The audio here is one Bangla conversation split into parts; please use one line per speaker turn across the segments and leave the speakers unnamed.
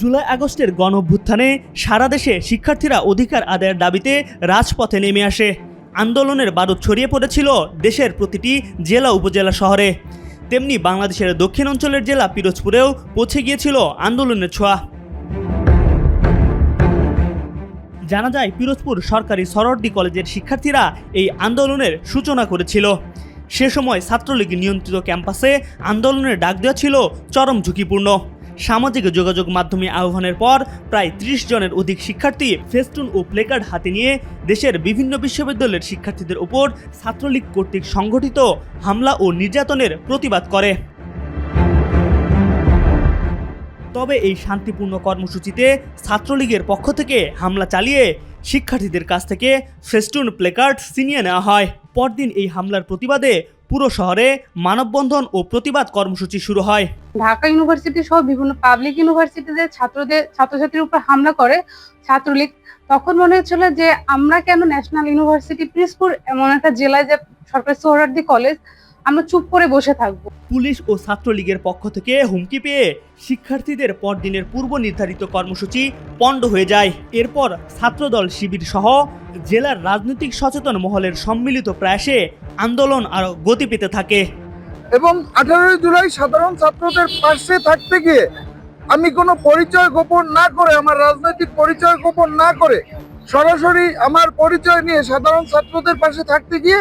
জুলাই আগস্টের গণঅভ্যুত্থানে সারা দেশে শিক্ষার্থীরা অধিকার আদায়ের দাবিতে রাজপথে নেমে আসে। আন্দোলনের বারুদ ছড়িয়ে পড়েছিল দেশের প্রতিটি জেলা উপজেলা শহরে। তেমনি বাংলাদেশের দক্ষিণ অঞ্চলের জেলা পিরোজপুরেও পৌঁছে গিয়েছিল আন্দোলনের ছোঁয়া। জানা যায়, পিরোজপুর সরকারি সরোয়ার্দী কলেজের শিক্ষার্থীরা এই আন্দোলনের সূচনা করেছিল। সে সময় ছাত্রলীগ নিয়ন্ত্রিত ক্যাম্পাসে আন্দোলনের ডাক দেওয়া ছিল চরম ঝুঁকিপূর্ণ। সামাজিক যোগাযোগ মাধ্যমে আহ্বানের পর প্রায় ৩০ জনের অধিক শিক্ষার্থী ফেস্টুন ও প্লেকার্ড হাতে নিয়ে দেশের বিভিন্ন বিশ্ববিদ্যালয়ের শিক্ষার্থীদের উপর ছাত্রলীগ কর্তৃক সংগঠিত হামলা ও নির্যাতনের প্রতিবাদ করে। তবে এই শান্তিপূর্ণ কর্মসূচিতে ছাত্রলীগের পক্ষ থেকে হামলা চালিয়ে শিক্ষার্থীদের কাছ থেকে ফেস্টুন প্লেকার্ড ছিনিয়ে নেওয়া হয়। পরদিন এই হামলার প্রতিবাদে পুরো শহরে মানববন্ধন ও প্রতিবাদ কর্মসূচি শুরু হয়।
ঢাকা ইউনিভার্সিটি সহ বিভিন্ন পাবলিক ইউনিভার্সিটিতে ছাত্রছাত্রীর উপর হামলা করে ছাত্রলীগ। তখন মনে হচ্ছিল যে আমরা কেন ন্যাশনাল ইউনিভার্সিটি পিরোজপুর এমন একটা জেলায় যে সরকারি সোহরাওয়ার্দী কলেজ, আমরা চুপ করে বসে থাকবো।
পুলিশ ও ছাত্রলীগের পক্ষ থেকে হুমকি পেয়ে শিক্ষার্থীদের পরদিনের পূর্ব নির্ধারিত কর্মসূচি পণ্ড হয়ে যায়। এরপর ছাত্রদল শিবির সহ জেলার রাজনৈতিক সচেতন মহলের সম্মিলিত প্রয়াসে আন্দোলন আরো গতি পেতে থাকে
এবং 18 জুলাই সাধারণ ছাত্রদের পাশে থাকতে গিয়ে আমি কোনো পরিচয় গোপন না করে, আমার রাজনৈতিক পরিচয় গোপন না করে সরাসরি আমার পরিচয় নিয়ে সাধারণ ছাত্রদের পাশে থাকতে গিয়ে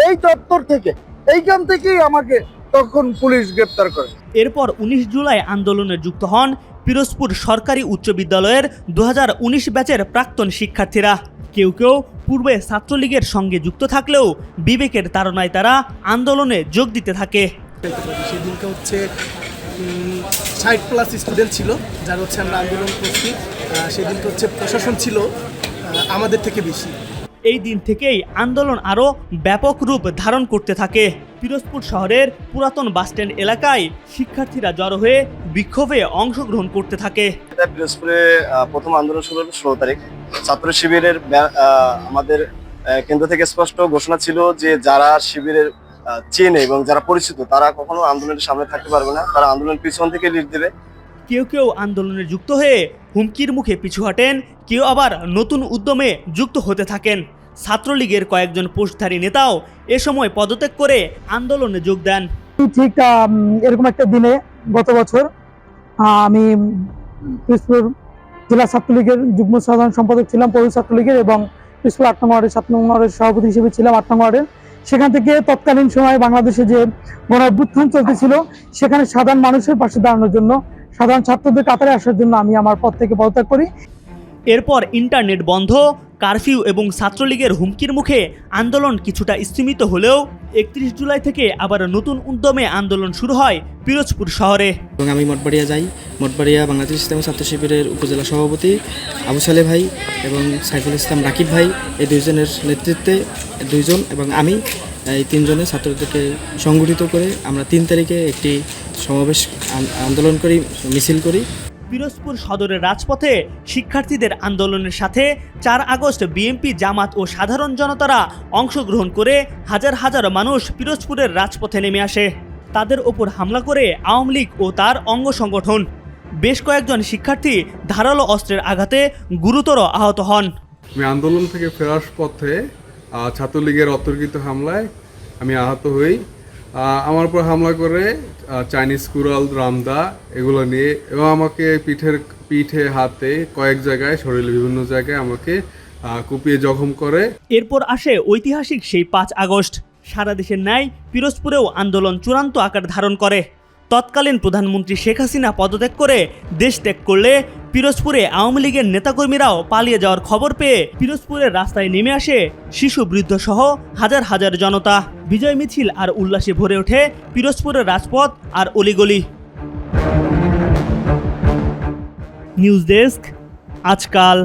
এই চত্বর থেকে, এইখান থেকেই আমাকে তখন পুলিশ গ্রেপ্তার করে।
এরপর 19 জুলাই আন্দোলনে যুক্ত হন পিরোজপুর সরকারি উচ্চ বিদ্যালয়ের 2019 ব্যাচের প্রাক্তন শিক্ষার্থীরা। কেউ কেউ পূর্বে ছাত্রলীগের সঙ্গে যুক্ত থাকলেও বিবেকের তাড়নায় তারা আন্দোলনে যোগ দিতে থাকে।
সেদিনকে হচ্ছে 60+ স্টুডেন্ট ছিল যারা হচ্ছে আমরা আন্দোলন করছি। সেদিনকে হচ্ছে প্রশাসন ছিল আমাদের থেকে বেশি।
এই দিন থেকেই আন্দোলন আরও ব্যাপক রূপ ধারণ করতে থাকে। পিরোজপুর শহরের পুরাতন বাসস্ট্যান্ড এলাকায় শিক্ষার্থীরা জড়ো হয়ে বিক্ষোভে অংশগ্রহণ করতে থাকে।
পিরোজপুরে প্রথম আন্দোলন শুরু হলো 16 তারিখ। ছাত্র শিবিরের আমাদের কেন্দ্র থেকে স্পষ্ট ঘোষণা ছিল যে যারা শিবিরের চেনে এবং যারা পরিচিত তারা কখনো আন্দোলনের সামনে থাকতে পারবে না, তারা আন্দোলনের পিছন থেকে লিড দেবে।
কেউ কেউ আন্দোলনে যুক্ত হয়ে হুমকির মুখে পিছু হটেন, কেউ আবার নতুন উদ্যমে যুক্ত হতে থাকেন। ছাত্রলীগের কয়েকজন পোস্টধারী নেতাও এ সময় পদত্যাগ করে আন্দোলনে যোগ দেন।
ঠিক এরকম একটা দিনে গত বছর আমি পিরোজপুর জেলা ছাত্রলীগের যুগ্ম সাধারণ সম্পাদক ছিলাম পৌর ছাত্রলীগের, এবং পিরোজপুর 8 নং ওয়ার্ডের 7 নং ওয়ার্ডের সভাপতি হিসেবে ছিলাম 8 নং ওয়ার্ডের। সেখান থেকে তৎকালীন সময় বাংলাদেশে যে গণ অভ্যুত্থান চলতেছিল সেখানে সাধারণ মানুষের পাশে দাঁড়ানোর জন্য, সাধারণ ছাত্রদের কাতারে আসার জন্য আমি আমার পদ থেকে পদত্যাগ করি।
এরপর ইন্টারনেট বন্ধ, কারফিউ এবং ছাত্রলীগের হুমকির মুখে আন্দোলন কিছুটা স্তীমিত হলেও 31 জুলাই থেকে আবার নতুন উদ্যমে আন্দোলন শুরু হয় পিরোজপুর শহরে।
এবং আমি মঠবাড়িয়া যাই। মঠবাড়িয়া বাংলাদেশ ইসলামী ছাত্র শিবিরের উপজেলা সভাপতি আবু সালে ভাই এবং সাইফুল ইসলাম রাকিব ভাই, এই দুইজনের নেতৃত্বে 2 জন এবং আমি, এই 3 জনের ছাত্রদেরকে সংগঠিত করে আমরা 3 তারিখে একটি সমাবেশ আন্দোলন করি, মিছিল করি।
পিরোজপুর সদরের রাজপথে শিক্ষার্থীদের আন্দোলনের সাথে 4 আগস্ট বিএনপি, জামাত ও সাধারণ জনতারা অংশগ্রহণ করে হাজার হাজার মানুষ পিরোজপুরের রাজপথে নেমে আসে। তাদের ওপর হামলা করে আওয়ামী লীগ ও তার অঙ্গ সংগঠন। বেশ কয়েকজন শিক্ষার্থী ধারালো অস্ত্রের আঘাতে গুরুতর আহত হন।
আমি আন্দোলন থেকে ফেরার পথে ছাত্রলীগের অতর্কিত হামলায় আমি আহত হই। আমার উপর হামলা করে চাইনিজ কুড়াল, রামদা এগুলো নিয়ে, এবং আমাকে পিঠে হাতে কয়েক জায়গায়, শরীরের বিভিন্ন জায়গায় আমাকে কুপিয়ে জখম করে।
এরপর আসে ঐতিহাসিক সেই 5 আগস্ট। সারা দেশের ন্যায় পিরোজপুরেও আন্দোলন চূড়ান্ত আকার ধারণ করে। তৎকালীন প্রধানমন্ত্রী শেখ হাসিনা পদত্যাগ করে দেশ ত্যাগ করলে পিরোজপুরে আওয়ামী লীগের নেতাকর্মীরাও পালিয়ে যাওয়ার খবর পেয়ে পিরোজপুরের রাস্তায় নেমে আসে শিশু, বৃদ্ধ সহ হাজার হাজার জনতা। বিজয় মিছিল আর উল্লাসে ভরে ওঠে পিরোজপুরের রাজপথ আর অলিগলি। নিউজ ডেস্ক, আজকাল।